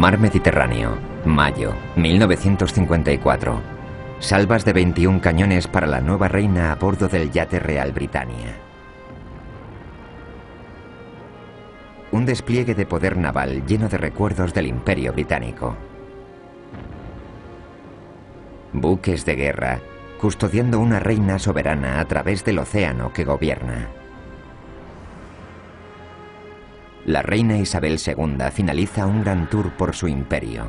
Mar Mediterráneo, mayo, 1954. Salvas de 21 cañones para la nueva reina a bordo del yate Real Britannia. Un despliegue de poder naval lleno de recuerdos del Imperio Británico. Buques de guerra, custodiando una reina soberana a través del océano que gobierna. La reina Isabel II finaliza un gran tour por su imperio.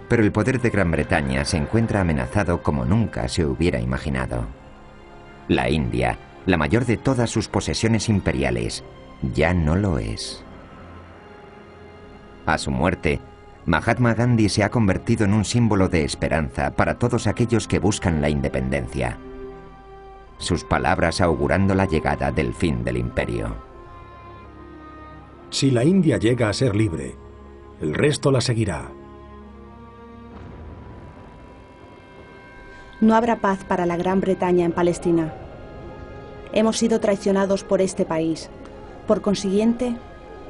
Pero el poder de Gran Bretaña se encuentra amenazado como nunca se hubiera imaginado. La India, la mayor de todas sus posesiones imperiales, ya no lo es. A su muerte, Mahatma Gandhi se ha convertido en un símbolo de esperanza para todos aquellos que buscan la independencia. Sus palabras augurando la llegada del fin del imperio. Si la India llega a ser libre, el resto la seguirá. No habrá paz para la Gran Bretaña en Palestina. Hemos sido traicionados por este país. Por consiguiente,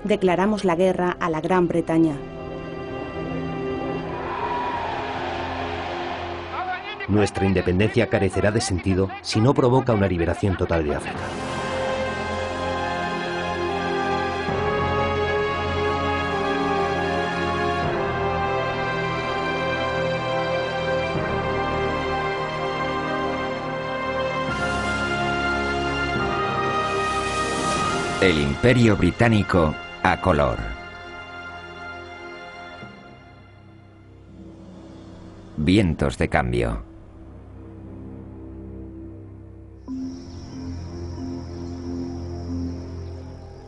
declaramos la guerra a la Gran Bretaña. Nuestra independencia carecerá de sentido si no provoca una liberación total de África. El Imperio Británico a color. Vientos de cambio.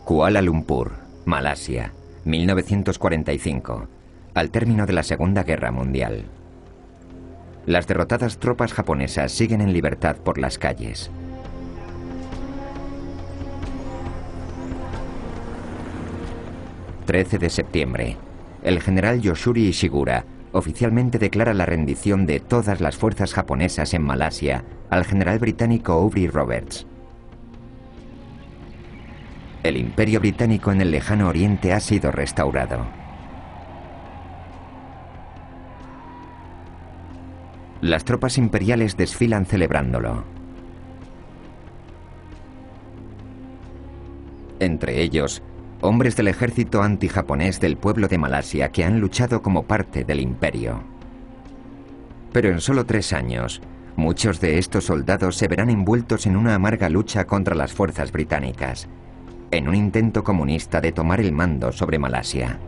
Kuala Lumpur, Malasia, 1945, al término de la Segunda Guerra Mundial. Las derrotadas tropas japonesas siguen en libertad por las calles. ...13 de septiembre... el general Yoshuri Ishigura oficialmente declara la rendición de todas las fuerzas japonesas en Malasia al general británico Aubrey Roberts. El Imperio Británico en el lejano oriente ha sido restaurado. Las tropas imperiales desfilan celebrándolo. Entre ellos, hombres del ejército antijaponés del pueblo de Malasia que han luchado como parte del imperio. Pero en solo 3 años, muchos de estos soldados se verán envueltos en una amarga lucha contra las fuerzas británicas, en un intento comunista de tomar el mando sobre Malasia.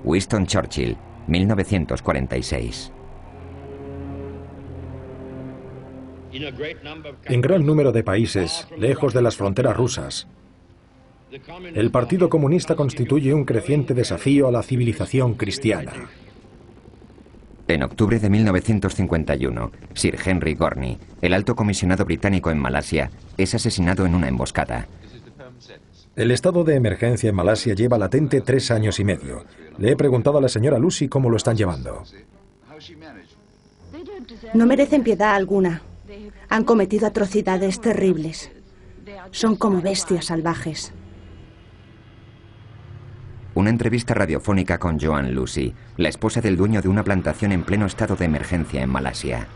Winston Churchill, 1946. En gran número de países, lejos de las fronteras rusas, el Partido Comunista constituye un creciente desafío a la civilización cristiana. En octubre de 1951, Sir Henry Gorney, el alto comisionado británico en Malasia, es asesinado en una emboscada. El estado de emergencia en Malasia lleva latente 3 años y medio. Le he preguntado a la señora Lucy cómo lo están llevando. No merecen piedad alguna. Han cometido atrocidades terribles. Son como bestias salvajes. Una entrevista radiofónica con Joan Lucy, la esposa del dueño de una plantación en pleno estado de emergencia en Malasia.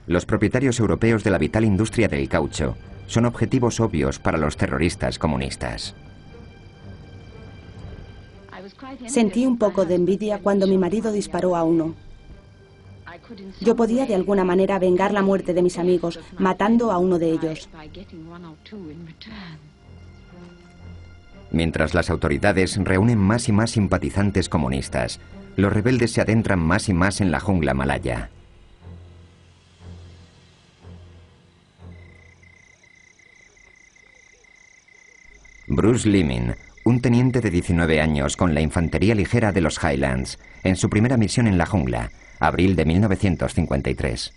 Los propietarios europeos de la vital industria del caucho son objetivos obvios para los terroristas comunistas. Sentí un poco de envidia cuando mi marido disparó a uno. Yo podía de alguna manera vengar la muerte de mis amigos, matando a uno de ellos. Mientras las autoridades reúnen más y más simpatizantes comunistas, los rebeldes se adentran más y más en la jungla malaya. Bruce Liming, un teniente de 19 años con la infantería ligera de los Highlands, en su primera misión en la jungla, abril de 1953.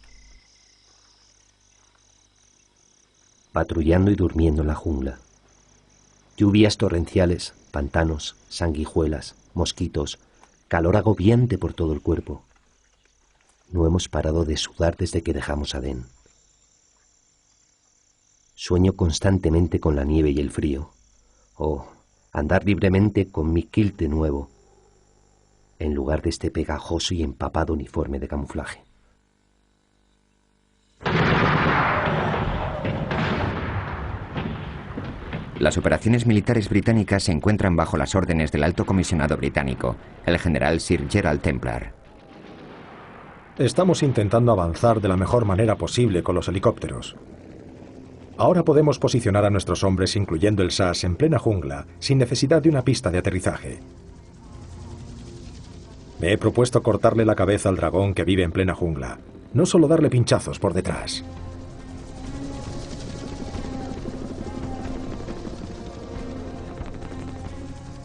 Patrullando y durmiendo en la jungla. Lluvias torrenciales, pantanos, sanguijuelas, mosquitos, calor agobiante por todo el cuerpo. No hemos parado de sudar desde que dejamos Adén. Sueño constantemente con la nieve y el frío. O andar libremente con mi kilte nuevo, en lugar de este pegajoso y empapado uniforme de camuflaje. Las operaciones militares británicas se encuentran bajo las órdenes del alto comisionado británico, el general Sir Gerald Templar. Estamos intentando avanzar de la mejor manera posible con los helicópteros. Ahora podemos posicionar a nuestros hombres, incluyendo el SAS, en plena jungla, sin necesidad de una pista de aterrizaje. Me he propuesto cortarle la cabeza al dragón que vive en plena jungla, no solo darle pinchazos por detrás.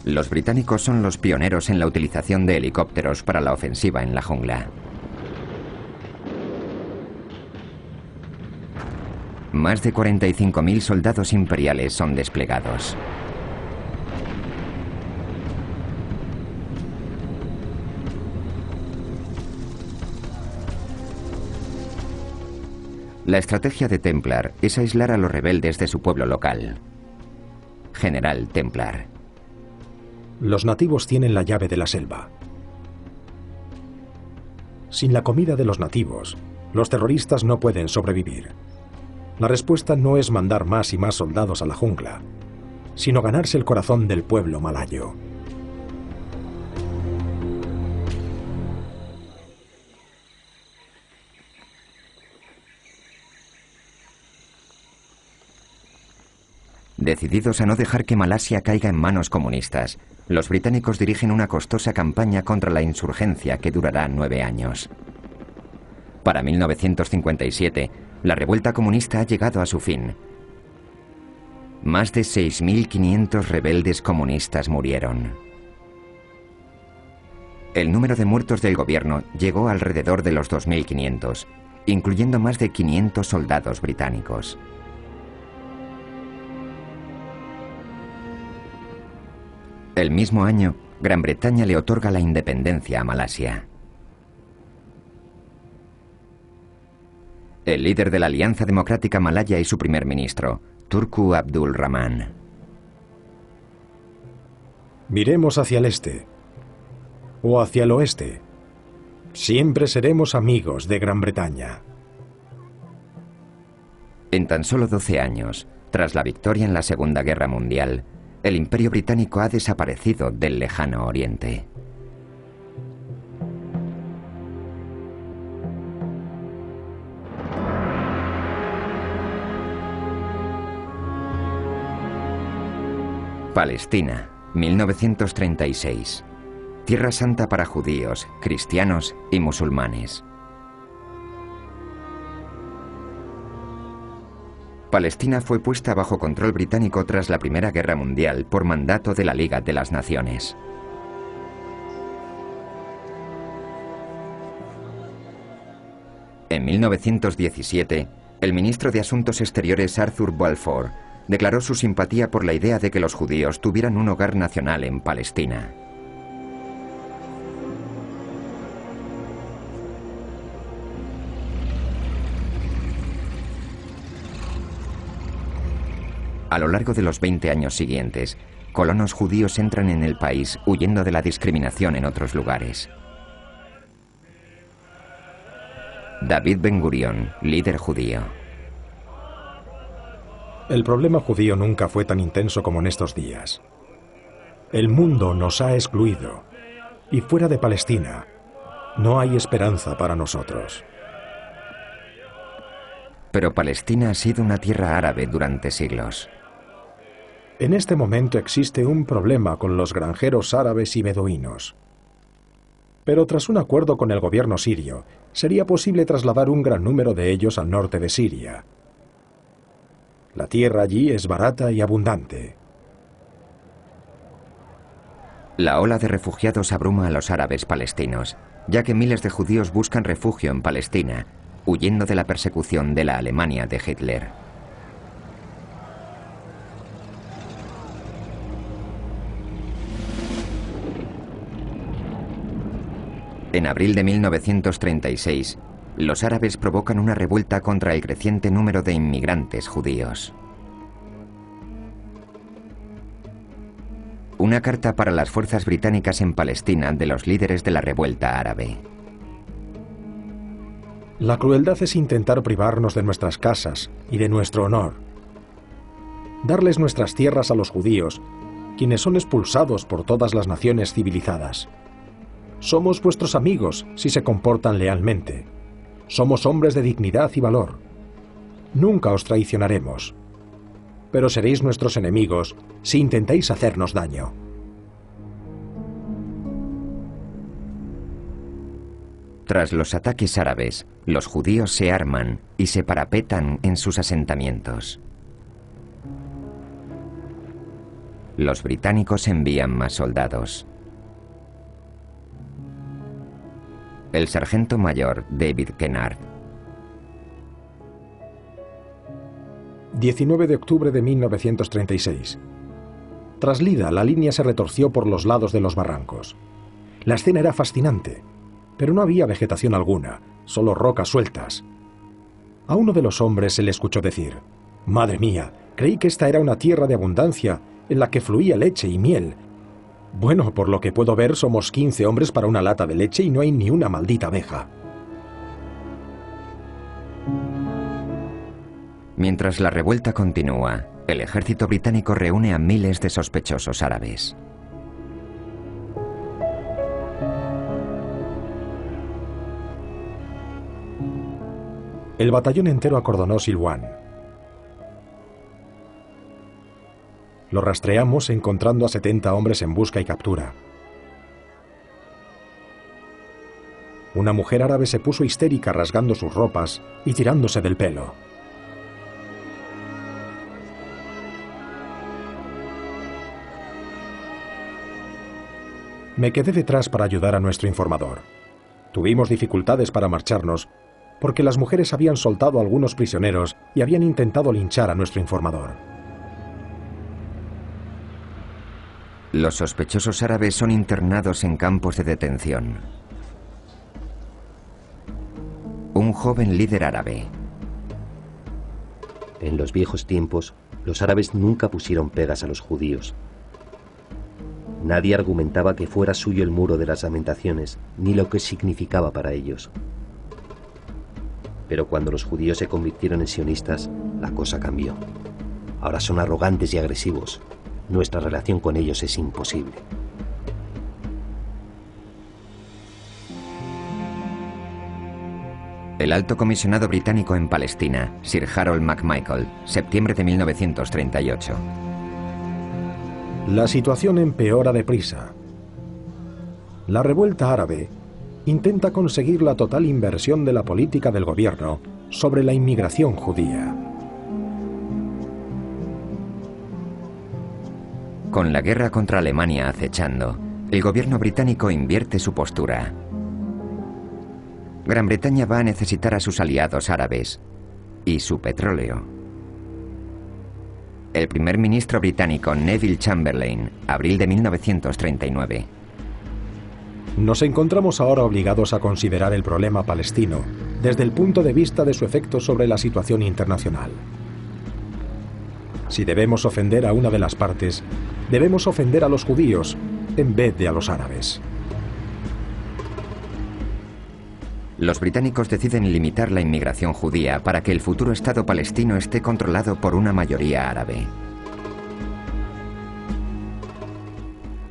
Los británicos son los pioneros en la utilización de helicópteros para la ofensiva en la jungla. Más de 45.000 soldados imperiales son desplegados. La estrategia de Templar es aislar a los rebeldes de su pueblo local. General Templar. Los nativos tienen la llave de la selva. Sin la comida de los nativos, los terroristas no pueden sobrevivir. La respuesta no es mandar más y más soldados a la jungla, sino ganarse el corazón del pueblo malayo. Decididos a no dejar que Malasia caiga en manos comunistas, los británicos dirigen una costosa campaña contra la insurgencia que durará 9 años. Para 1957, la revuelta comunista ha llegado a su fin. Más de 6.500 rebeldes comunistas murieron. El número de muertos del gobierno llegó alrededor de los 2.500, incluyendo más de 500 soldados británicos. El mismo año, Gran Bretaña le otorga la independencia a Malasia. El líder de la Alianza Democrática Malaya y su primer ministro, Tunku Abdul Rahman. Miremos hacia el este o hacia el oeste. Siempre seremos amigos de Gran Bretaña. En tan solo 12 años, tras la victoria en la Segunda Guerra Mundial, el Imperio Británico ha desaparecido del lejano Oriente. Palestina, 1936. Tierra Santa para judíos, cristianos y musulmanes. Palestina fue puesta bajo control británico tras la Primera Guerra Mundial por mandato de la Liga de las Naciones. En 1917, el ministro de Asuntos Exteriores Arthur Balfour declaró su simpatía por la idea de que los judíos tuvieran un hogar nacional en Palestina. A lo largo de los 20 años siguientes, colonos judíos entran en el país huyendo de la discriminación en otros lugares. David Ben Gurion, líder judío. El problema judío nunca fue tan intenso como en estos días. El mundo nos ha excluido, y fuera de Palestina, no hay esperanza para nosotros. Pero Palestina ha sido una tierra árabe durante siglos. En este momento existe un problema con los granjeros árabes y beduinos. Pero tras un acuerdo con el gobierno sirio, sería posible trasladar un gran número de ellos al norte de Siria. La tierra allí es barata y abundante. La ola de refugiados abruma a los árabes palestinos, ya que miles de judíos buscan refugio en Palestina, huyendo de la persecución de la Alemania de Hitler. En abril de 1936, los árabes provocan una revuelta contra el creciente número de inmigrantes judíos. Una carta para las fuerzas británicas en Palestina de los líderes de la revuelta árabe. La crueldad es intentar privarnos de nuestras casas y de nuestro honor. Darles nuestras tierras a los judíos, quienes son expulsados por todas las naciones civilizadas. Somos vuestros amigos si se comportan lealmente. Somos hombres de dignidad y valor. Nunca os traicionaremos. Pero seréis nuestros enemigos si intentáis hacernos daño. Tras los ataques árabes, los judíos se arman y se parapetan en sus asentamientos. Los británicos envían más soldados. El sargento mayor David Kennard. 19 de octubre de 1936. Tras Lida, la línea se retorció por los lados de los barrancos. La escena era fascinante, pero no había vegetación alguna, solo rocas sueltas. A uno de los hombres se le escuchó decir: «Madre mía, creí que esta era una tierra de abundancia en la que fluía leche y miel. Bueno, por lo que puedo ver, somos 15 hombres para una lata de leche y no hay ni una maldita abeja». Mientras la revuelta continúa, el ejército británico reúne a miles de sospechosos árabes. El batallón entero acordonó Silwan. Lo rastreamos encontrando a 70 hombres en busca y captura. Una mujer árabe se puso histérica rasgando sus ropas y tirándose del pelo. Me quedé detrás para ayudar a nuestro informador. Tuvimos dificultades para marcharnos porque las mujeres habían soltado a algunos prisioneros y habían intentado linchar a nuestro informador. Los sospechosos árabes son internados en campos de detención. Un joven líder árabe. En los viejos tiempos, los árabes nunca pusieron pegas a los judíos. Nadie argumentaba que fuera suyo el muro de las lamentaciones, ni lo que significaba para ellos. Pero cuando los judíos se convirtieron en sionistas, la cosa cambió. Ahora son arrogantes y agresivos. Nuestra relación con ellos es imposible. El alto comisionado británico en Palestina, Sir Harold McMichael, septiembre de 1938. La situación empeora deprisa. La revuelta árabe intenta conseguir la total inversión de la política del gobierno sobre la inmigración judía. Con la guerra contra Alemania acechando, el gobierno británico invierte su postura. Gran Bretaña va a necesitar a sus aliados árabes y su petróleo. El primer ministro británico Neville Chamberlain, abril de 1939. Nos encontramos ahora obligados a considerar el problema palestino desde el punto de vista de su efecto sobre la situación internacional. Si debemos ofender a una de las partes, debemos ofender a los judíos en vez de a los árabes. Los británicos deciden limitar la inmigración judía para que el futuro Estado palestino esté controlado por una mayoría árabe.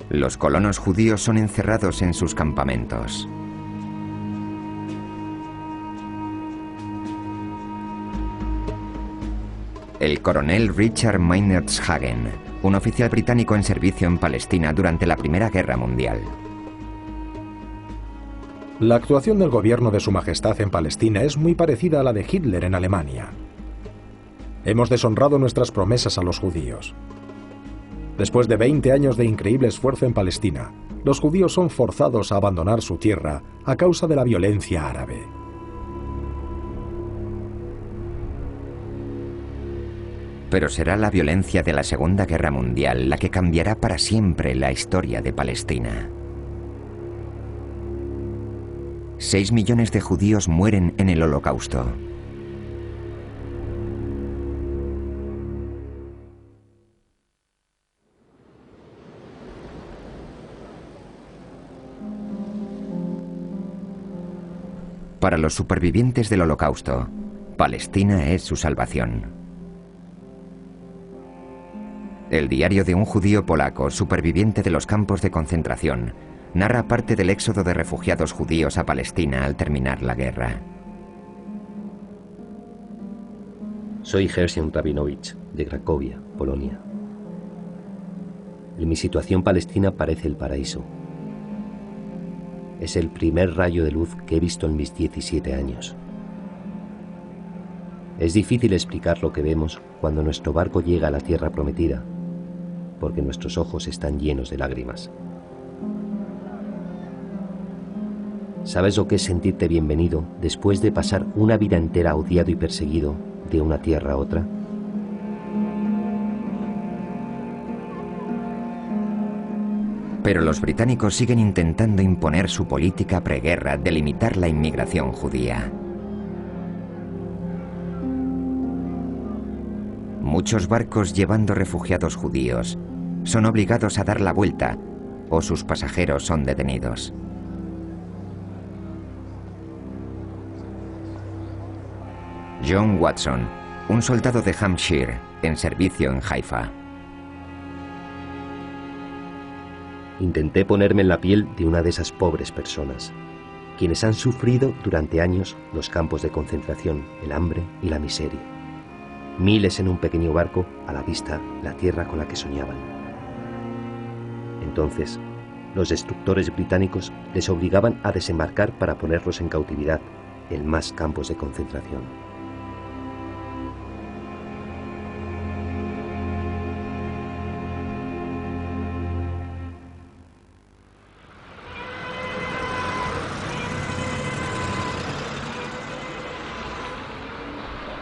Los colonos judíos son encerrados en sus campamentos. El coronel Richard Maynard Hagen, un oficial británico en servicio en Palestina durante la Primera Guerra Mundial. La actuación del gobierno de Su Majestad en Palestina es muy parecida a la de Hitler en Alemania. Hemos deshonrado nuestras promesas a los judíos. Después de 20 años de increíble esfuerzo en Palestina, los judíos son forzados a abandonar su tierra a causa de la violencia árabe. Pero será la violencia de la Segunda Guerra Mundial la que cambiará para siempre la historia de Palestina. 6 millones de judíos mueren en el Holocausto. Para los supervivientes del Holocausto, Palestina es su salvación. El diario de un judío polaco, superviviente de los campos de concentración, narra parte del éxodo de refugiados judíos a Palestina al terminar la guerra. Soy Gershon Rabinovich, de Cracovia, Polonia. En mi situación palestina parece el paraíso. Es el primer rayo de luz que he visto en mis 17 años. Es difícil explicar lo que vemos cuando nuestro barco llega a la tierra prometida, porque nuestros ojos están llenos de lágrimas. ¿Sabes lo que es sentirte bienvenido después de pasar una vida entera odiado y perseguido de una tierra a otra? Pero los británicos siguen intentando imponer su política preguerra de limitar la inmigración judía. Muchos barcos llevando refugiados judíos son obligados a dar la vuelta o sus pasajeros son detenidos. John Watson, un soldado de Hampshire en servicio en Haifa. Intenté ponerme en la piel de una de esas pobres personas, quienes han sufrido durante años los campos de concentración, el hambre y la miseria. Miles en un pequeño barco, a la vista, la tierra con la que soñaban. Entonces, los destructores británicos les obligaban a desembarcar para ponerlos en cautividad en más campos de concentración.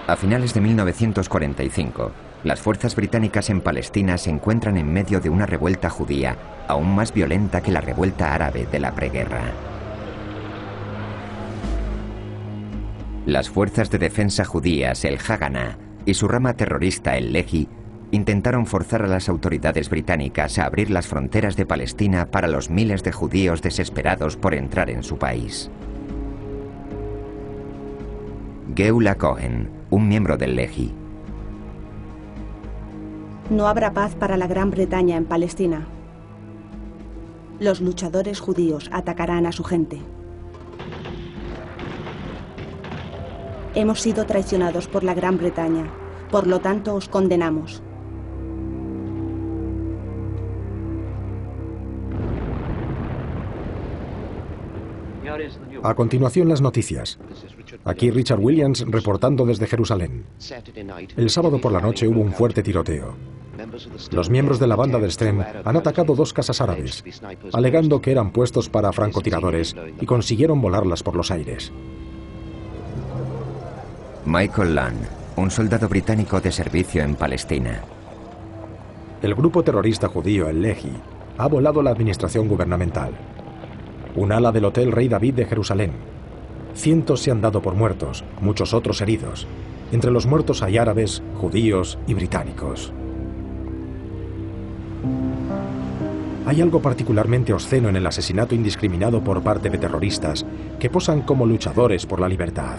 A finales de 1945, las fuerzas británicas en Palestina se encuentran en medio de una revuelta judía aún más violenta que la revuelta árabe de la preguerra. Las fuerzas de defensa judías, el Haganah, y su rama terrorista, el Lehi, intentaron forzar a las autoridades británicas a abrir las fronteras de Palestina para los miles de judíos desesperados por entrar en su país. Geula Cohen, un miembro del Lehi. No habrá paz para la Gran Bretaña en Palestina. Los luchadores judíos atacarán a su gente. Hemos sido traicionados por la Gran Bretaña, por lo tanto os condenamos. A continuación, las noticias. Aquí Richard Williams reportando desde Jerusalén. El sábado por la noche hubo un fuerte tiroteo. Los miembros de la banda del Stern han atacado 2 casas árabes, alegando que eran puestos para francotiradores y consiguieron volarlas por los aires. Michael Lunn, un soldado británico de servicio en Palestina. El grupo terrorista judío, el Lehi, ha volado la administración gubernamental. Un ala del Hotel Rey David de Jerusalén. Cientos se han dado por muertos, muchos otros heridos. Entre los muertos hay árabes, judíos y británicos. Hay algo particularmente obsceno en el asesinato indiscriminado por parte de terroristas que posan como luchadores por la libertad.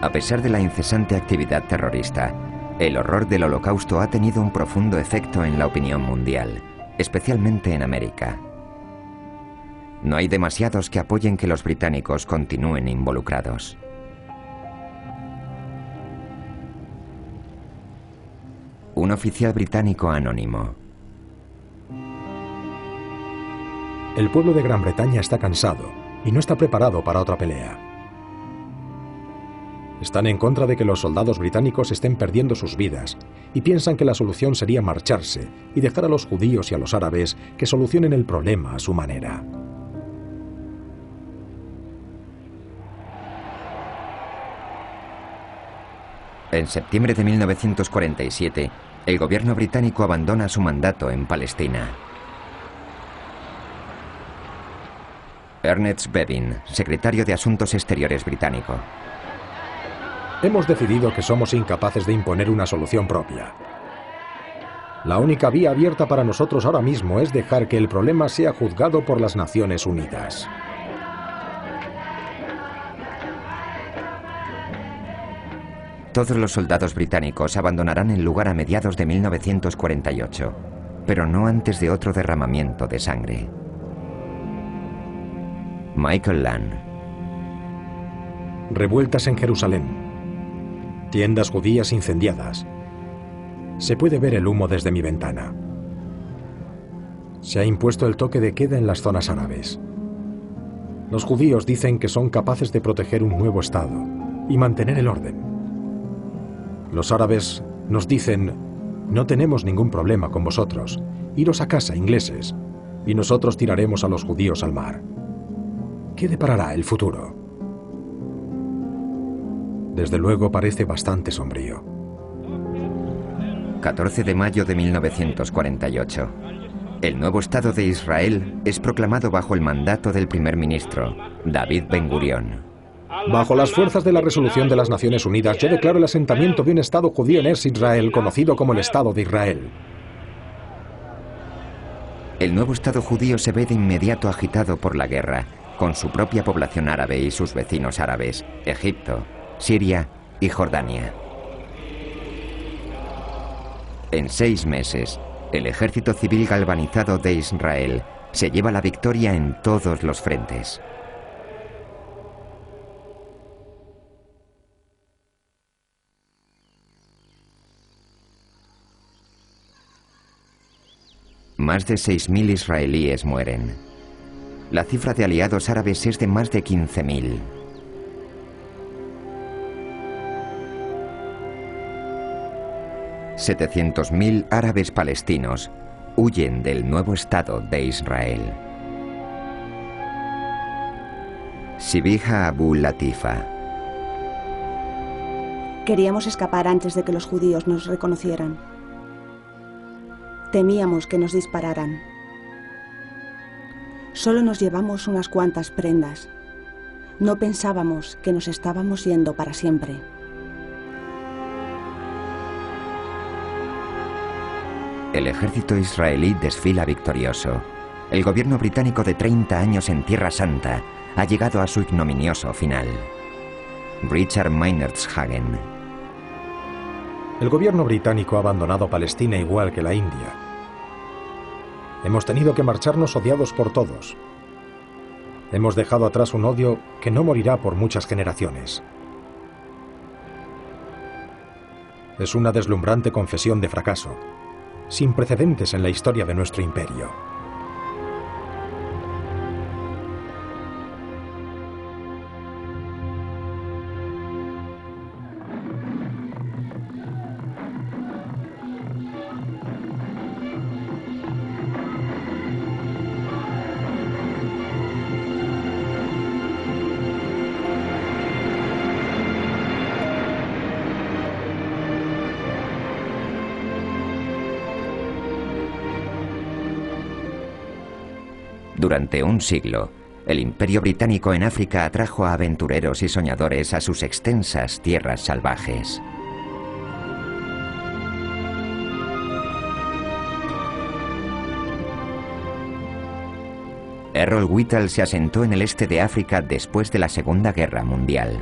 A pesar de la incesante actividad terrorista, el horror del Holocausto ha tenido un profundo efecto en la opinión mundial, especialmente en América. No hay demasiados que apoyen que los británicos continúen involucrados. Un oficial británico anónimo. El pueblo de Gran Bretaña está cansado y no está preparado para otra pelea. Están en contra de que los soldados británicos estén perdiendo sus vidas y piensan que la solución sería marcharse y dejar a los judíos y a los árabes que solucionen el problema a su manera. En septiembre de 1947, el gobierno británico abandona su mandato en Palestina. Ernest Bevin, secretario de Asuntos Exteriores británico. Hemos decidido que somos incapaces de imponer una solución propia. La única vía abierta para nosotros ahora mismo es dejar que el problema sea juzgado por las Naciones Unidas. Todos los soldados británicos abandonarán el lugar a mediados de 1948, pero no antes de otro derramamiento de sangre. Michael Land. Revueltas en Jerusalén. Tiendas judías incendiadas. Se puede ver el humo desde mi ventana. Se ha impuesto el toque de queda en las zonas árabes. Los judíos dicen que son capaces de proteger un nuevo Estado y mantener el orden. Los árabes nos dicen: no tenemos ningún problema con vosotros, iros a casa, ingleses, y nosotros tiraremos a los judíos al mar. ¿Qué deparará el futuro? Desde luego parece bastante sombrío. 14 de mayo de 1948. El nuevo Estado de Israel es proclamado bajo el mandato del primer ministro, David Ben-Gurión. Bajo las fuerzas de la resolución de las Naciones Unidas, yo declaro el asentamiento de un Estado judío en Eretz Israel, conocido como el Estado de Israel. El nuevo Estado judío se ve de inmediato agitado por la guerra, con su propia población árabe y sus vecinos árabes, Egipto, Siria y Jordania. En 6 meses, el ejército civil galvanizado de Israel se lleva la victoria en todos los frentes. Más de 6.000 israelíes mueren. La cifra de aliados árabes es de más de 15.000. $700.000 árabes palestinos huyen del nuevo Estado de Israel. Sibiha Abu Latifa. Queríamos escapar antes de que los judíos nos reconocieran. Temíamos que nos dispararan. Solo nos llevamos unas cuantas prendas. No pensábamos que nos estábamos yendo para siempre. El ejército israelí desfila victorioso. El gobierno británico de 30 años en Tierra Santa ha llegado a su ignominioso final. Richard Meinerzhagen. El gobierno británico ha abandonado Palestina igual que la India. Hemos tenido que marcharnos odiados por todos. Hemos dejado atrás un odio que no morirá por muchas generaciones. Es una deslumbrante confesión de fracaso, sin precedentes en la historia de nuestro imperio. Durante un siglo, el Imperio Británico en África atrajo a aventureros y soñadores a sus extensas tierras salvajes. Errol Whittle se asentó en el este de África después de la Segunda Guerra Mundial.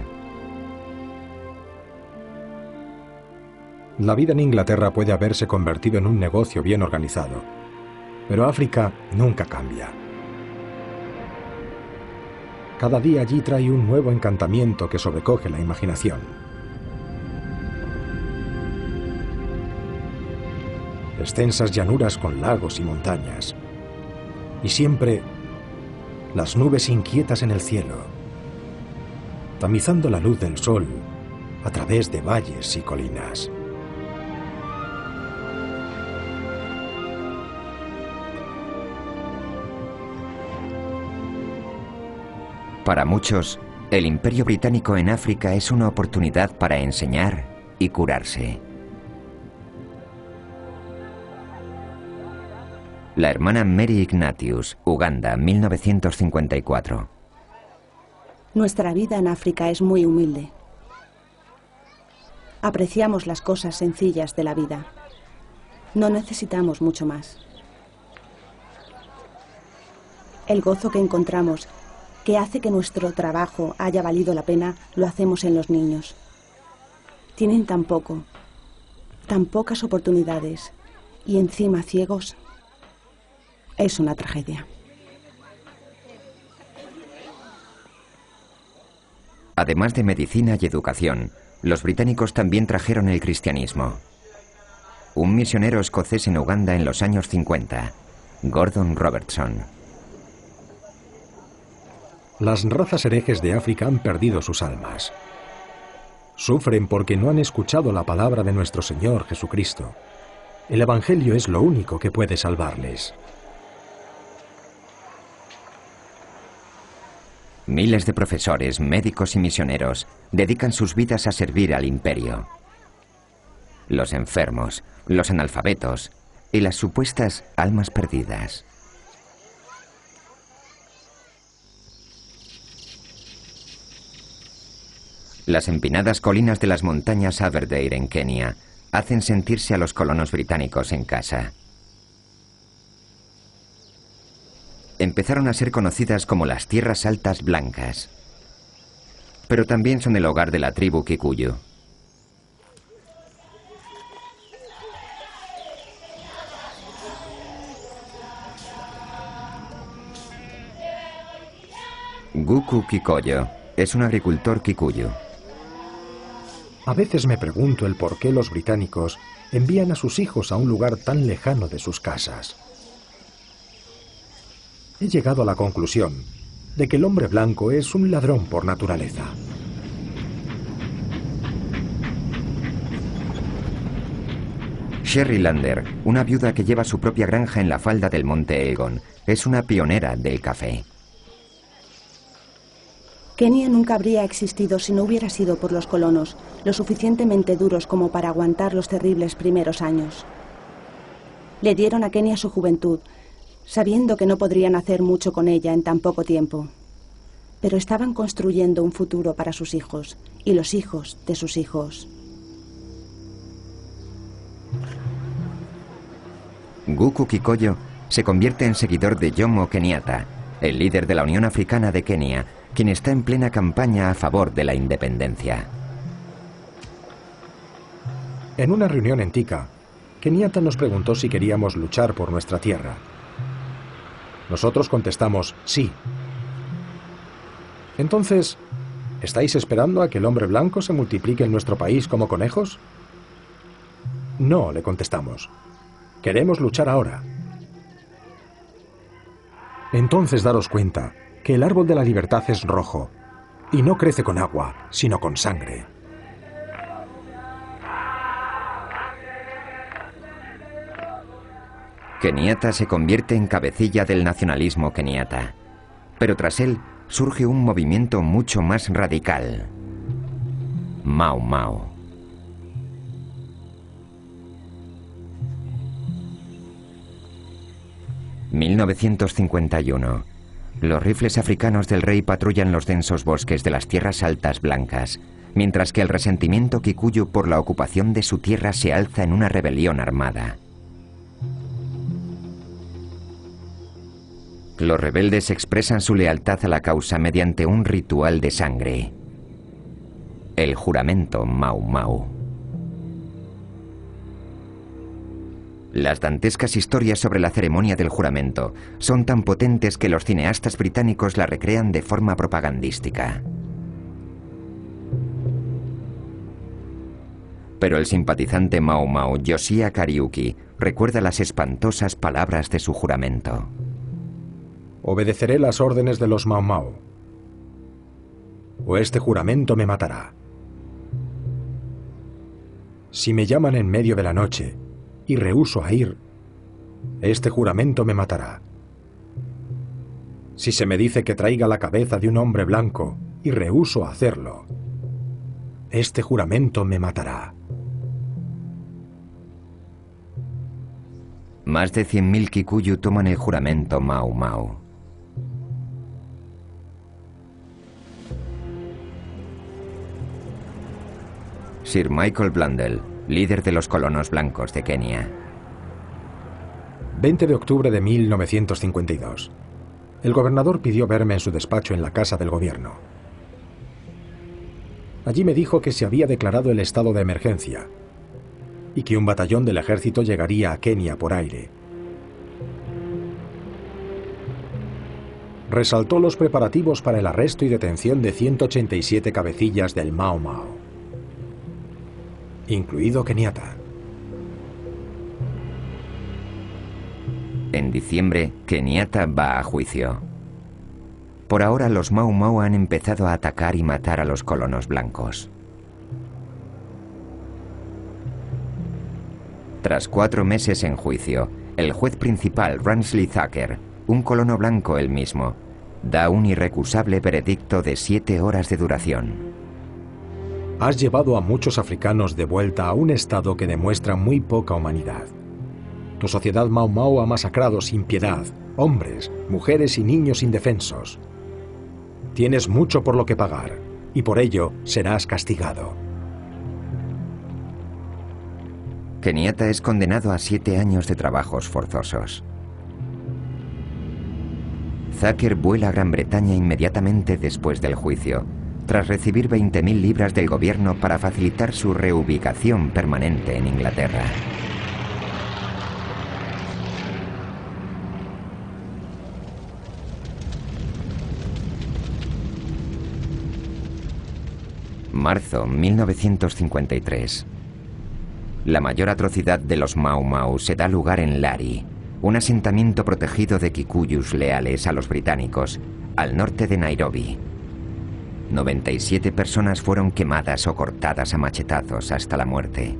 La vida en Inglaterra puede haberse convertido en un negocio bien organizado, pero África nunca cambia. Cada día allí trae un nuevo encantamiento que sobrecoge la imaginación. Extensas llanuras con lagos y montañas. Y siempre las nubes inquietas en el cielo, tamizando la luz del sol a través de valles y colinas. Para muchos, el Imperio Británico en África es una oportunidad para enseñar y curarse. La hermana Mary Ignatius, Uganda, 1954. Nuestra vida en África es muy humilde. Apreciamos las cosas sencillas de la vida. No necesitamos mucho más. El gozo que encontramos, que hace que nuestro trabajo haya valido la pena, lo hacemos en los niños. Tienen tan poco, tan pocas oportunidades y encima ciegos. Es una tragedia. Además de medicina y educación, los británicos también trajeron el cristianismo. Un misionero escocés en Uganda en los años 50, Gordon Robertson. Las razas herejes de África han perdido sus almas. Sufren porque no han escuchado la palabra de nuestro Señor Jesucristo. El Evangelio es lo único que puede salvarles. Miles de profesores, médicos y misioneros dedican sus vidas a servir al imperio. Los enfermos, los analfabetos y las supuestas almas perdidas. Las empinadas colinas de las montañas Aberdare en Kenia hacen sentirse a los colonos británicos en casa. Empezaron a ser conocidas como las Tierras Altas Blancas, pero también son el hogar de la tribu Kikuyu. Guku Kikoyo es un agricultor Kikuyu. A veces me pregunto el por qué los británicos envían a sus hijos a un lugar tan lejano de sus casas. He llegado a la conclusión de que el hombre blanco es un ladrón por naturaleza. Sherry Lander, una viuda que lleva su propia granja en la falda del monte Elgon, es una pionera del café. Kenia nunca habría existido si no hubiera sido por los colonos, lo suficientemente duros como para aguantar los terribles primeros años. Le dieron a Kenia su juventud, sabiendo que no podrían hacer mucho con ella en tan poco tiempo. Pero estaban construyendo un futuro para sus hijos y los hijos de sus hijos. Guku Kikoyo se convierte en seguidor de Jomo Kenyatta, el líder de la Unión Africana de Kenia, quien está en plena campaña a favor de la independencia. En una reunión en Thika, Kenyatta nos preguntó si queríamos luchar por nuestra tierra. Nosotros contestamos sí. Entonces, ¿estáis esperando a que el hombre blanco se multiplique en nuestro país como conejos? No, le contestamos. Queremos luchar ahora. Entonces daros cuenta que el árbol de la libertad es rojo y no crece con agua, sino con sangre. Kenyatta se convierte en cabecilla del nacionalismo keniata, pero tras él surge un movimiento mucho más radical: Mau Mau. ...1951... Los rifles africanos del rey patrullan los densos bosques de las Tierras Altas Blancas, mientras que el resentimiento kikuyu por la ocupación de su tierra se alza en una rebelión armada. Los rebeldes expresan su lealtad a la causa mediante un ritual de sangre: el juramento Mau Mau. Las dantescas historias sobre la ceremonia del juramento son tan potentes que los cineastas británicos la recrean de forma propagandística. Pero el simpatizante Mau Mau, Josiah Kariuki, recuerda las espantosas palabras de su juramento. Obedeceré las órdenes de los Mau Mau, o este juramento me matará. Si me llaman en medio de la noche y rehúso a ir, este juramento me matará. Si se me dice que traiga la cabeza de un hombre blanco y rehúso a hacerlo, este juramento me matará. Más de 100.000 Kikuyu toman el juramento Mau Mau. Sir Michael Blundell, líder de los colonos blancos de Kenia. 20 de octubre de 1952. El gobernador pidió verme en su despacho en la Casa del Gobierno. Allí me dijo que se había declarado el estado de emergencia y que un batallón del ejército llegaría a Kenia por aire. Resaltó los preparativos para el arresto y detención de 187 cabecillas del Mau Mau, incluido Kenyatta. En diciembre, Kenyatta va a juicio. Por ahora, los Mau Mau han empezado a atacar y matar a los colonos blancos. Tras 4 meses en juicio, el juez principal, Ransley Thacker, un colono blanco él mismo, da un irrecusable veredicto de 7 horas de duración. Has llevado a muchos africanos de vuelta a un estado que demuestra muy poca humanidad. Tu sociedad Mau Mau ha masacrado sin piedad hombres, mujeres y niños indefensos. Tienes mucho por lo que pagar, y por ello serás castigado. Kenyatta es condenado a 7 años de trabajos forzosos. Thacker vuela a Gran Bretaña inmediatamente después del juicio, tras recibir 20.000 libras del gobierno para facilitar su reubicación permanente en Inglaterra. Marzo 1953. La mayor atrocidad de los Mau Mau se da lugar en Lari, un asentamiento protegido de Kikuyus leales a los británicos, al norte de Nairobi. 97 personas fueron quemadas o cortadas a machetazos hasta la muerte.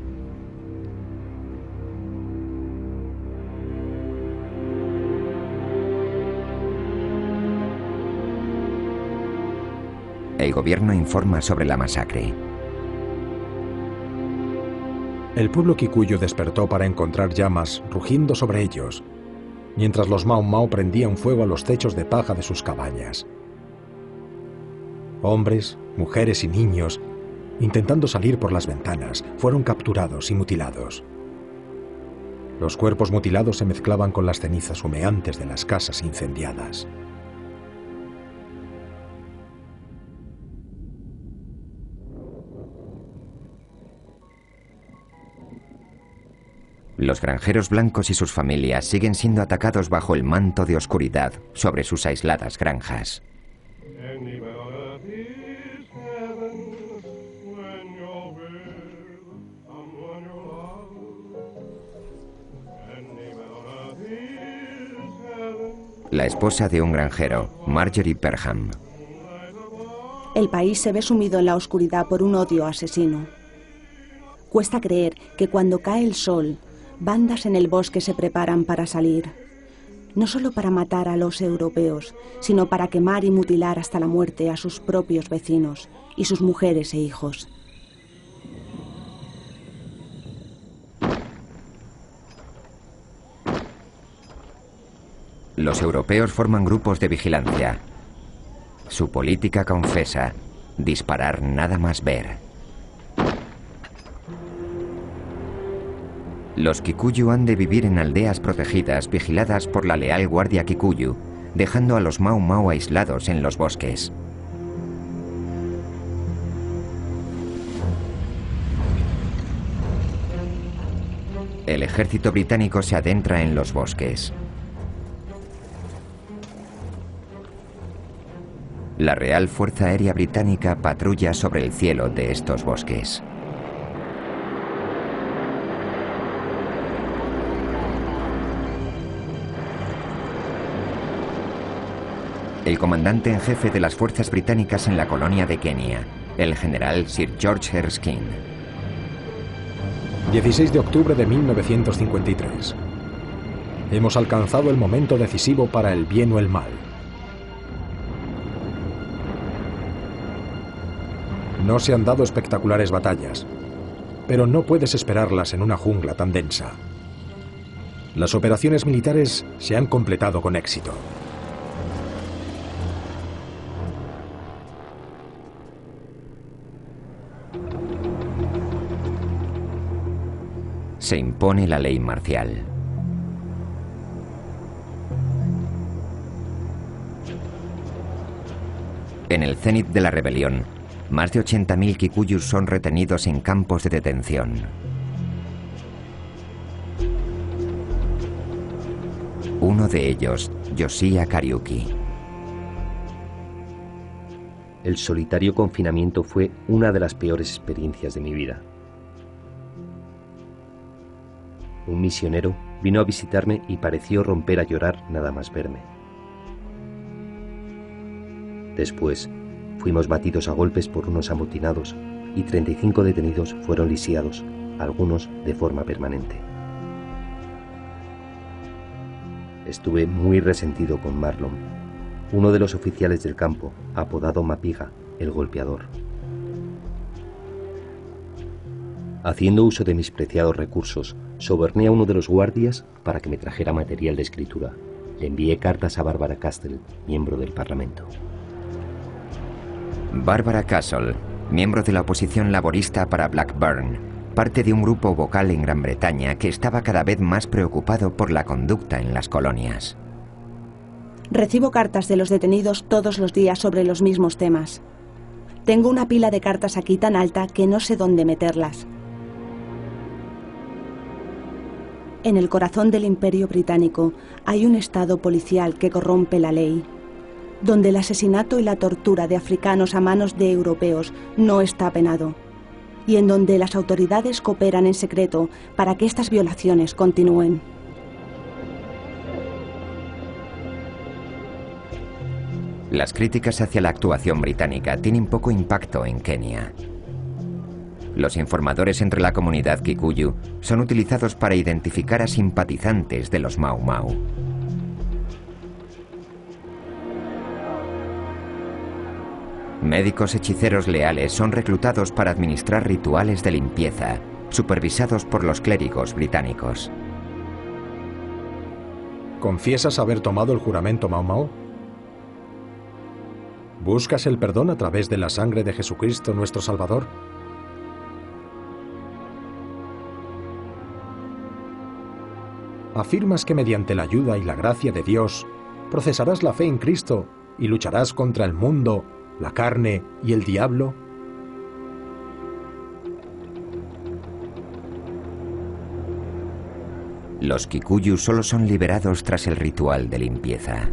El gobierno informa sobre la masacre. El pueblo kikuyu despertó para encontrar llamas rugiendo sobre ellos, mientras los Mau Mau prendían fuego a los techos de paja de sus cabañas. Hombres, mujeres y niños, intentando salir por las ventanas, fueron capturados y mutilados. Los cuerpos mutilados se mezclaban con las cenizas humeantes de las casas incendiadas. Los granjeros blancos y sus familias siguen siendo atacados bajo el manto de oscuridad sobre sus aisladas granjas. La esposa de un granjero, Marjorie Perham. El país se ve sumido en la oscuridad por un odio asesino. Cuesta creer que cuando cae el sol, bandas en el bosque se preparan para salir, no solo para matar a los europeos, sino para quemar y mutilar hasta la muerte a sus propios vecinos y sus mujeres e hijos. Los europeos forman grupos de vigilancia. Su política confesa: disparar nada más ver. Los Kikuyu han de vivir en aldeas protegidas vigiladas por la leal Guardia Kikuyu, dejando a los Mau Mau aislados en los bosques. El ejército británico se adentra en los bosques. La Real Fuerza Aérea Británica patrulla sobre el cielo de estos bosques. El comandante en jefe de las fuerzas británicas en la colonia de Kenia, el general Sir George Erskine. 16 de octubre de 1953. Hemos alcanzado el momento decisivo para el bien o el mal. No se han dado espectaculares batallas, pero no puedes esperarlas en una jungla tan densa. Las operaciones militares se han completado con éxito. Se impone la ley marcial. En el cenit de la rebelión, más de 80.000 kikuyus son retenidos en campos de detención. Uno de ellos, Yoshia Kariuki. El solitario confinamiento fue una de las peores experiencias de mi vida. Un misionero vino a visitarme y pareció romper a llorar nada más verme. Después, fuimos batidos a golpes por unos amotinados y 35 detenidos fueron lisiados, algunos de forma permanente. Estuve muy resentido con Marlon, uno de los oficiales del campo, apodado Mapiga, el golpeador. Haciendo uso de mis preciados recursos, soborné a uno de los guardias para que me trajera material de escritura. Le envié cartas a Barbara Castle, miembro del Parlamento. Barbara Castle, miembro de la oposición laborista para Blackburn, parte de un grupo vocal en Gran Bretaña que estaba cada vez más preocupado por la conducta en las colonias. Recibo cartas de los detenidos todos los días sobre los mismos temas. Tengo una pila de cartas aquí tan alta que no sé dónde meterlas. En el corazón del Imperio Británico hay un estado policial que corrompe la ley, donde el asesinato y la tortura de africanos a manos de europeos no está penado, y en donde las autoridades cooperan en secreto para que estas violaciones continúen. Las críticas hacia la actuación británica tienen poco impacto en Kenia. Los informadores entre la comunidad Kikuyu son utilizados para identificar a simpatizantes de los Mau Mau. Médicos hechiceros leales son reclutados para administrar rituales de limpieza, supervisados por los clérigos británicos. ¿Confiesas haber tomado el juramento Mau Mau? ¿Buscas el perdón a través de la sangre de Jesucristo nuestro Salvador? ¿Afirmas que mediante la ayuda y la gracia de Dios procesarás la fe en Cristo y lucharás contra el mundo, la carne y el diablo? Los Kikuyu solo son liberados tras el ritual de limpieza.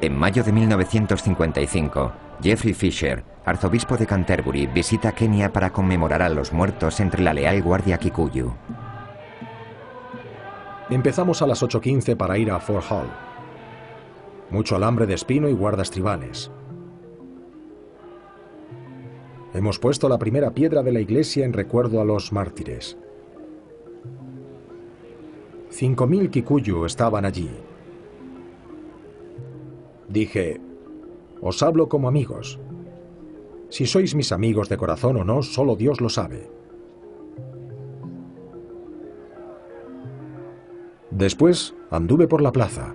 En mayo de 1955, Geoffrey Fisher, arzobispo de Canterbury, visita Kenia para conmemorar a los muertos entre la leal guardia Kikuyu. Empezamos a las 8:15 para ir a Fort Hall. Mucho alambre de espino y guardas tribales. Hemos puesto la primera piedra de la iglesia en recuerdo a los mártires. 5.000 Kikuyu estaban allí. Dije, os hablo como amigos. Si sois mis amigos de corazón o no, solo Dios lo sabe. Después anduve por la plaza.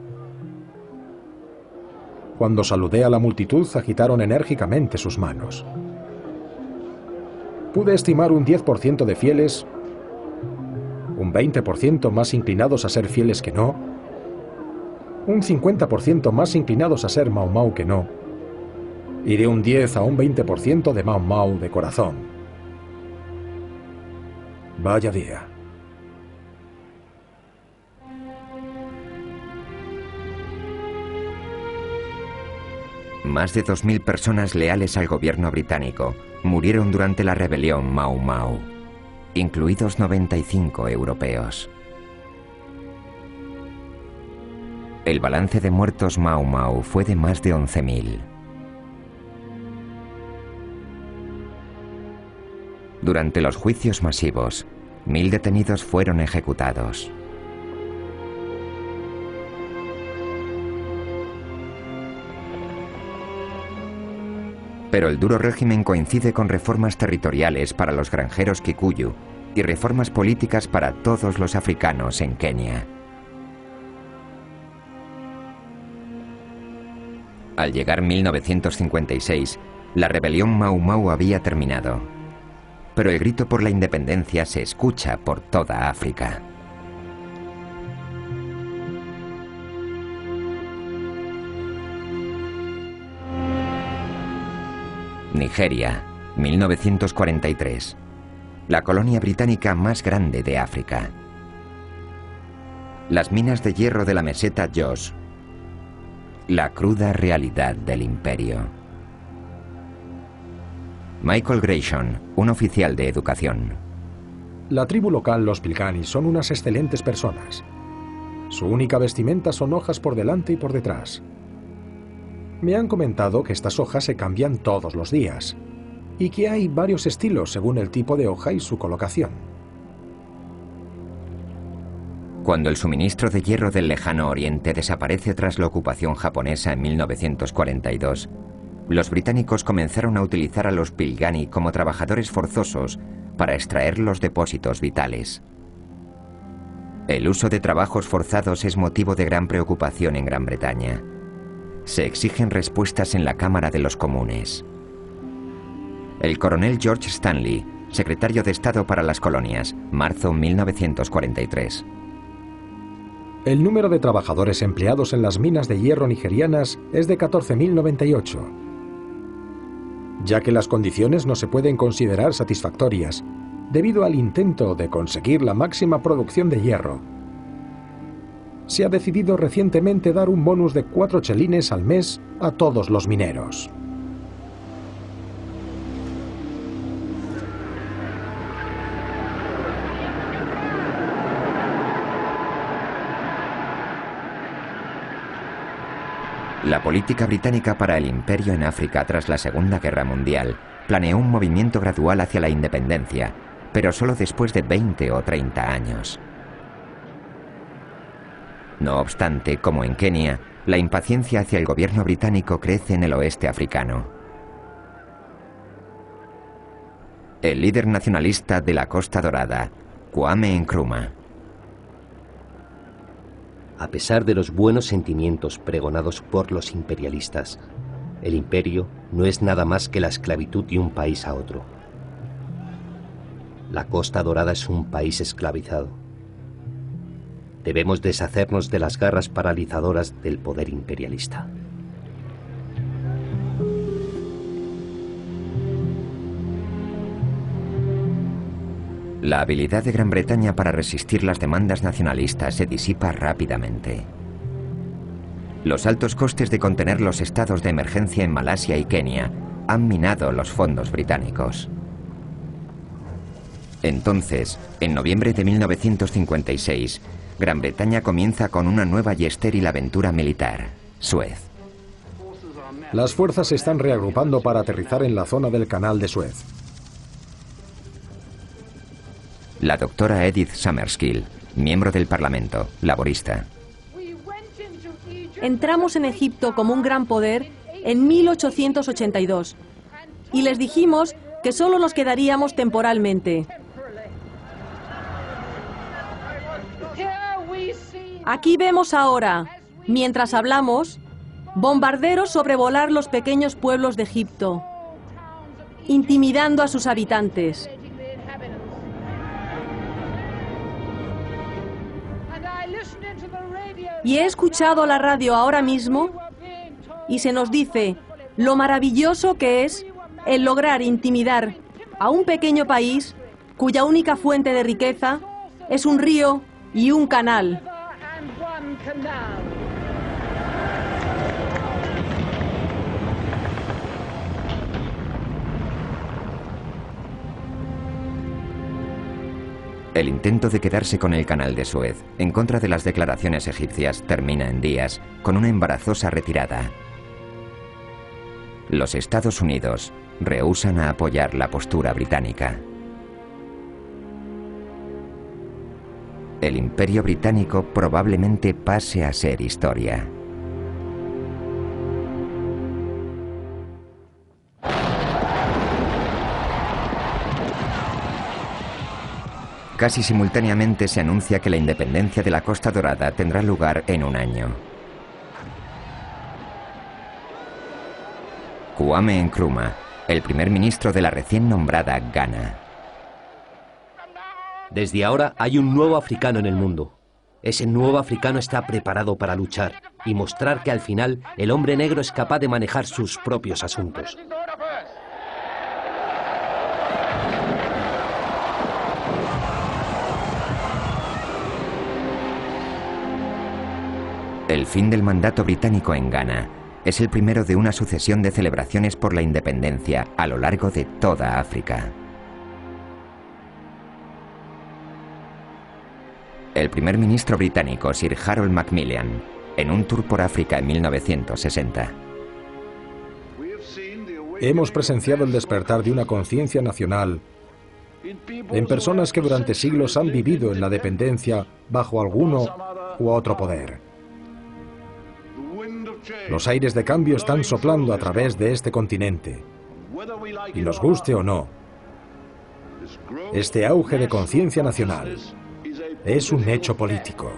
Cuando saludé a la multitud, agitaron enérgicamente sus manos. Pude estimar un 10% de fieles, un 20% más inclinados a ser fieles que no, un 50% más inclinados a ser Mau Mau que no, y de un 10 a un 20% de Mau Mau de corazón. Vaya día. Más de 2.000 personas leales al gobierno británico murieron durante la rebelión Mau Mau, incluidos 95 europeos. El balance de muertos Mau Mau fue de más de 11.000. Durante los juicios masivos, 1.000 detenidos fueron ejecutados. Pero el duro régimen coincide con reformas territoriales para los granjeros Kikuyu y reformas políticas para todos los africanos en Kenia. Al llegar 1956, la rebelión Mau Mau había terminado, pero el grito por la independencia se escucha por toda África. Nigeria, 1943. La colonia británica más grande de África. Las minas de hierro de la meseta Jos. La cruda realidad del imperio. Michael Grayson, un oficial de educación. La tribu local, los Pilgani, son unas excelentes personas. Su única vestimenta son hojas por delante y por detrás. Me han comentado que estas hojas se cambian todos los días y que hay varios estilos según el tipo de hoja y su colocación. Cuando el suministro de hierro del lejano oriente desaparece tras la ocupación japonesa en 1942, los británicos comenzaron a utilizar a los Pilgani como trabajadores forzosos para extraer los depósitos vitales. El uso de trabajos forzados es motivo de gran preocupación en Gran Bretaña. Se exigen respuestas en la Cámara de los Comunes. El coronel George Stanley, secretario de Estado para las Colonias, marzo 1943. El número de trabajadores empleados en las minas de hierro nigerianas es de 14.098. Ya que las condiciones no se pueden considerar satisfactorias, debido al intento de conseguir la máxima producción de hierro, se ha decidido recientemente dar un bonus de 4 chelines al mes a todos los mineros. La política británica para el imperio en África tras la Segunda Guerra Mundial planeó un movimiento gradual hacia la independencia, pero solo después de 20 o 30 años. No obstante, como en Kenia, la impaciencia hacia el gobierno británico crece en el oeste africano. El líder nacionalista de la Costa Dorada, Kwame Nkrumah. A pesar de los buenos sentimientos pregonados por los imperialistas, el imperio no es nada más que la esclavitud de un país a otro. La Costa Dorada es un país esclavizado. Debemos deshacernos de las garras paralizadoras del poder imperialista. La habilidad de Gran Bretaña para resistir las demandas nacionalistas se disipa rápidamente. Los altos costes de contener los estados de emergencia en Malasia y Kenia han minado los fondos británicos. Entonces, en noviembre de 1956, Gran Bretaña comienza con una nueva y estéril aventura militar, Suez. Las fuerzas se están reagrupando para aterrizar en la zona del Canal de Suez. La doctora Edith Summerskill, miembro del Parlamento, laborista. Entramos en Egipto como un gran poder en 1882 y les dijimos que solo nos quedaríamos temporalmente. Aquí vemos ahora, mientras hablamos, bombarderos sobrevolar los pequeños pueblos de Egipto, intimidando a sus habitantes. Y he escuchado la radio ahora mismo y se nos dice lo maravilloso que es el lograr intimidar a un pequeño país cuya única fuente de riqueza es un río y un canal. El intento de quedarse con el Canal de Suez, en contra de las declaraciones egipcias, termina en días con una embarazosa retirada. Los Estados Unidos rehúsan a apoyar la postura británica. El Imperio Británico probablemente pase a ser historia. Casi simultáneamente se anuncia que la independencia de la Costa Dorada tendrá lugar en un año. Kwame Nkrumah, el primer ministro de la recién nombrada Ghana. Desde ahora hay un nuevo africano en el mundo. Ese nuevo africano está preparado para luchar y mostrar que al final el hombre negro es capaz de manejar sus propios asuntos. El fin del mandato británico en Ghana es el primero de una sucesión de celebraciones por la independencia a lo largo de toda África. El primer ministro británico Sir Harold Macmillan, en un tour por África en 1960. Hemos presenciado el despertar de una conciencia nacional en personas que durante siglos han vivido en la dependencia bajo alguno u otro poder. Los aires de cambio están soplando a través de este continente, y nos guste o no, este auge de conciencia nacional es un hecho político.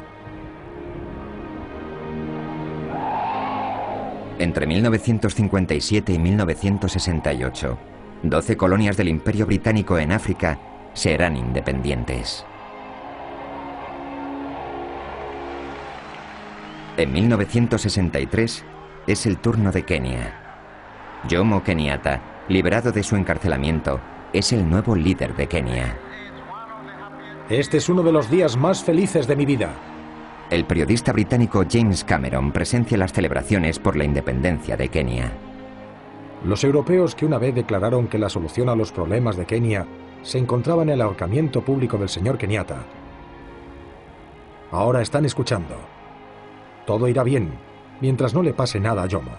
Entre 1957 y 1968, 12 colonias del Imperio Británico en África serán independientes. En 1963 es el turno de Kenia. Jomo Kenyatta, liberado de su encarcelamiento, es el nuevo líder de Kenia. Este es uno de los días más felices de mi vida. El periodista británico James Cameron presencia las celebraciones por la independencia de Kenia. Los europeos que una vez declararon que la solución a los problemas de Kenia se encontraba en el ahorcamiento público del señor Kenyatta, ahora están escuchando. Todo irá bien, mientras no le pase nada a Jomo.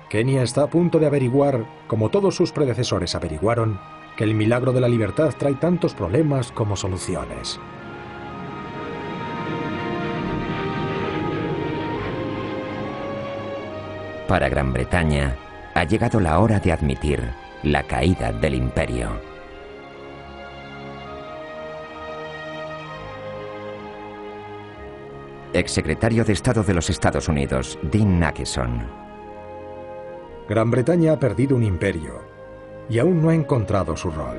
Kenia está a punto de averiguar, como todos sus predecesores averiguaron, que el milagro de la libertad trae tantos problemas como soluciones. Para Gran Bretaña, ha llegado la hora de admitir la caída del imperio. Exsecretario de Estado de los Estados Unidos, Dean Acheson. Gran Bretaña ha perdido un imperio y aún no ha encontrado su rol.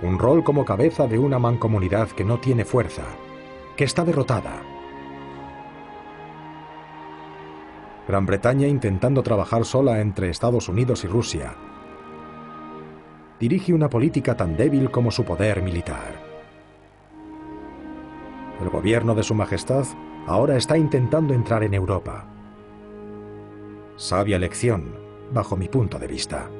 Un rol como cabeza de una mancomunidad que no tiene fuerza, que está derrotada. Gran Bretaña, intentando trabajar sola entre Estados Unidos y Rusia, dirige una política tan débil como su poder militar. El gobierno de Su Majestad ahora está intentando entrar en Europa. Sabia elección, bajo mi punto de vista.